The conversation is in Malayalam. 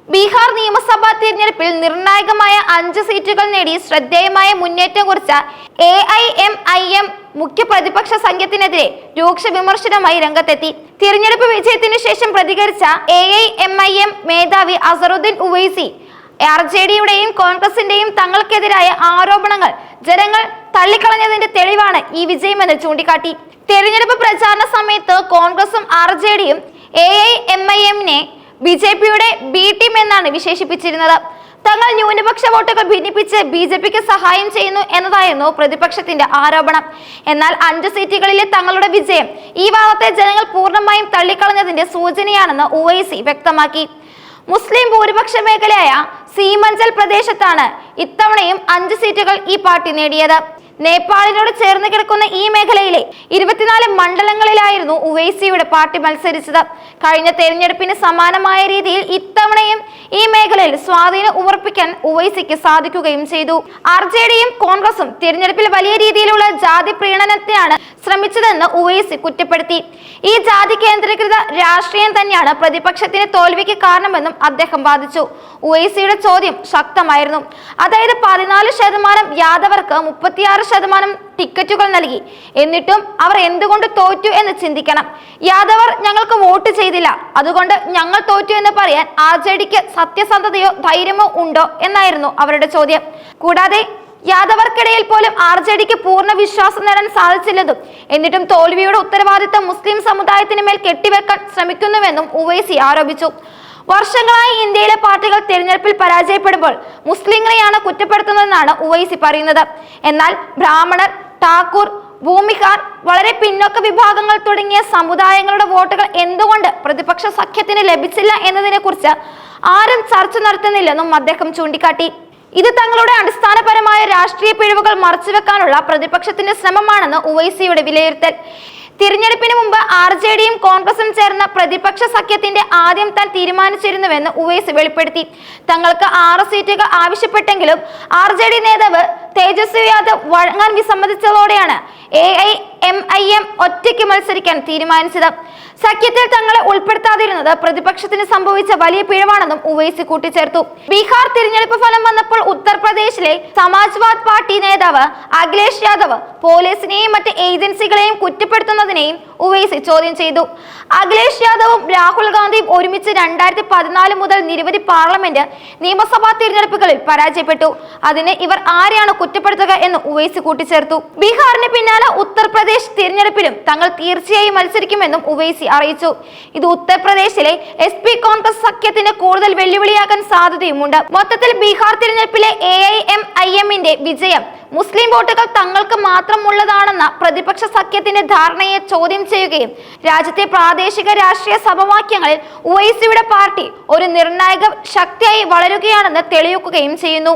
ബീഹാർ നിയമസഭാ തിരഞ്ഞെടുപ്പിൽ നിർണായകമായ 5 സീറ്റുകൾ നേടി ശ്രദ്ധേയമായ മുന്നേറ്റം കുറിച്ച AIMIM മുഖ്യ പ്രതിപക്ഷ സംഘത്തിനെതിരെ രൂക്ഷ വിമർശനവുമായി രംഗത്തെത്തി. തിരഞ്ഞെടുപ്പ് വിജയത്തിനു ശേഷം പ്രതികരിച്ച AIMIM മേധാവി അസറുദ്ദീൻ ഉവൈസി RJDയുടെയും കോൺഗ്രസിന്റെയും തങ്ങൾക്കെതിരായ ആരോപണങ്ങൾ ജനങ്ങൾ തള്ളിക്കളഞ്ഞതിന്റെ തെളിവാണ് ഈ വിജയമെന്ന് ചൂണ്ടിക്കാട്ടി. തെരഞ്ഞെടുപ്പ് പ്രചാരണ സമയത്ത് കോൺഗ്രസും RJDയും AIMIMനെ BJPയുടെ B ടീം എന്നാണ് വിശേഷിപ്പിച്ചിരുന്നത്. തങ്ങൾ ന്യൂനപക്ഷ വോട്ടുകൾ ഭിന്നിപ്പിച്ച് BJPക്ക് സഹായം ചെയ്യുന്നു എന്നതായിരുന്നു പ്രതിപക്ഷത്തിന്റെ ആരോപണം. എന്നാൽ 5 സീറ്റുകളിലെ തങ്ങളുടെ വിജയം ഈ വാദത്തെ ജനങ്ങൾ പൂർണ്ണമായും തള്ളിക്കളഞ്ഞതിന്റെ സൂചനയാണെന്ന് ഉവൈസി വ്യക്തമാക്കി. മുസ്ലിം ഭൂരിപക്ഷ മേഖലയായ സീമഞ്ചൽ പ്രദേശത്താണ് ഇത്തവണയും 5 സീറ്റുകൾ ഈ പാർട്ടി നേടിയത്. നേപ്പാളിനോട് ചേർന്ന് കിടക്കുന്ന ഈ മേഖലയിലെ 24 മണ്ഡലങ്ങളിലായിരുന്നു ഉവൈസിയുടെ പാർട്ടി മത്സരിച്ചത്. കഴിഞ്ഞ തെരഞ്ഞെടുപ്പിന് സമാനമായ രീതിയിൽ ഇത്തവണയും ഈ മേഖലയിൽ സ്വാധീനം ഉറപ്പിക്കാൻ ഉവൈസിക്ക് സാധിക്കുകയും ചെയ്തു. RJDയും കോൺഗ്രസും തിരഞ്ഞെടുപ്പിൽ വലിയ രീതിയിലുള്ള ജാതി പ്രീണനത്തിനാണ് ശ്രമിച്ചതെന്ന് ഉവൈസി കുറ്റപ്പെടുത്തി. ഈ ജാതി കേന്ദ്രീകൃത രാഷ്ട്രീയം തന്നെയാണ് പ്രതിപക്ഷത്തിന്റെ തോൽവിക്ക് കാരണമെന്നും അദ്ദേഹം വാദിച്ചു. ഉവൈസിയുടെ ചോദ്യം ശക്തമായിരുന്നു. അതായത് 14% യാദവർക്ക് 36% ടിക്കറ്റുകൾ നൽകി, എന്നിട്ടും അവർ എന്തുകൊണ്ട് തോറ്റു എന്ന് ചിന്തിക്കണം. യാദവർ ഞങ്ങൾക്ക് വോട്ട് ചെയ്തില്ല, അതുകൊണ്ട് ഞങ്ങൾ തോറ്റു എന്ന് പറയാൻ RJDക്ക് സത്യസന്ധതയോ ധൈര്യമോ ഉണ്ടോ എന്നായിരുന്നു അവരുടെ ചോദ്യം. കൂടാതെ യാദവർക്കിടയിൽ പോലും RJDക്ക് പൂർണ്ണ വിശ്വാസം നേടാൻ സാധിച്ചില്ലെന്നും എന്നിട്ടും തോൽവിയുടെ ഉത്തരവാദിത്തം മുസ്ലിം സമുദായത്തിന് മേൽ കെട്ടിവെക്കാൻ ശ്രമിക്കുന്നുവെന്നും ഉവൈസി ആരോപിച്ചു. വർഷങ്ങളായി ഇന്ത്യയിലെ പാർട്ടികൾ തിരഞ്ഞെടുപ്പിൽ പരാജയപ്പെടുമ്പോൾ മുസ്ലിങ്ങളെയാണ് കുറ്റപ്പെടുത്തുന്നതെന്നാണ് ഉവൈസി പറയുന്നത്. എന്നാൽ ബ്രാഹ്മണർ, ഠാക്കൂർ, ഭൂമിഹാർ, വളരെ പിന്നോക്ക വിഭാഗങ്ങൾ തുടങ്ങിയ സമുദായങ്ങളുടെ വോട്ടുകൾ എന്തുകൊണ്ട് പ്രതിപക്ഷ സഖ്യത്തിന് ലഭിച്ചില്ല എന്നതിനെ കുറിച്ച് ആരും ചർച്ച നടത്തുന്നില്ലെന്നും അദ്ദേഹം ചൂണ്ടിക്കാട്ടി. ഇത് തങ്ങളുടെ അടിസ്ഥാനപരമായ രാഷ്ട്രീയ പിഴവുകൾ മറച്ചുവെക്കാനുള്ള പ്രതിപക്ഷത്തിന്റെ ശ്രമമാണെന്ന് ഉവൈസിയുടെ വിലയിരുത്തൽ. തിരഞ്ഞെടുപ്പിന് മുമ്പ് RJDയും കോൺഗ്രസും ചേർന്ന പ്രതിപക്ഷ സഖ്യത്തിന്റെ ആദ്യം താൻ തീരുമാനിച്ചിരുന്നുവെന്ന് ഉവൈസി വെളിപ്പെടുത്തി. തങ്ങൾക്ക് 6 സീറ്റുകൾ ആവശ്യപ്പെട്ടെങ്കിലും RJD നേതാവ് തേജസ്വി യാദവ് വഴങ്ങാൻ വിസമ്മതിച്ചതോടെയാണ് AIMIM ഒറ്റയ്ക്ക് മത്സരിക്കാൻ തീരുമാനിച്ചത്. സഖ്യത്തിൽ തങ്ങളെ ഉൾപ്പെടുത്താതിരുന്നത് പ്രതിപക്ഷത്തിന് സംഭവിച്ച വലിയ പിഴവാണെന്നും ഉവൈസി കൂട്ടിച്ചേർത്തു. ബീഹാർ തിരഞ്ഞെടുപ്പ് ഫലം വന്നപ്പോൾ ഉത്തർപ്രദേശിലെ സമാജ്വാദ് പാർട്ടി നേതാവ് അഖിലേഷ് യാദവ് പോലീസിനെയും മറ്റ് ഏജൻസികളെയും കുറ്റപ്പെടുത്തുന്നതിനെയും ഉവൈസി ചോദ്യം ചെയ്തു. അഖിലേഷ് യാദവും രാഹുൽ ഗാന്ധിയും ഒരുമിച്ച് 2014 മുതൽ നിരവധി പാർലമെന്റ്, നിയമസഭാ തിരഞ്ഞെടുപ്പുകളിൽ പരാജയപ്പെട്ടു. അതിന് ഇവർ ആരെയാണ് കുറ്റപ്പെടുത്തുക എന്ന് ഉവൈസി കൂട്ടിച്ചേർത്തു. ബീഹാറിന് പിന്നാലെ ഉത്തർപ്രദേശ് തിരഞ്ഞെടുപ്പിലും തങ്ങൾ തീർച്ചയായും മത്സരിക്കുമെന്നും ഉവൈസി അറിയിച്ചു. ഇത് ഉത്തർപ്രദേശിലെ SP കോൺഗ്രസ് സഖ്യത്തിന് കൂടുതൽ വെല്ലുവിളിയാകാൻ സാധ്യതയുമുണ്ട്. മൊത്തത്തിൽ ബീഹാർ തിരഞ്ഞെടുപ്പിലെ AIMIMന്റെ വിജയം മുസ്ലിം വോട്ടുകൾ തങ്ങൾക്ക് മാത്രമുള്ളതാണെന്ന പ്രതിപക്ഷ സഖ്യത്തിന്റെ ധാരണയെ ചോദ്യം ചെയ്യുകയും രാജ്യത്തെ പ്രാദേശിക രാഷ്ട്രീയ സമവാക്യങ്ങളിൽ ഉവൈസിയുടെ പാർട്ടി ഒരു നിർണായക ശക്തിയായി വളരുകയാണെന്ന് തെളിയിക്കുകയും ചെയ്യുന്നു.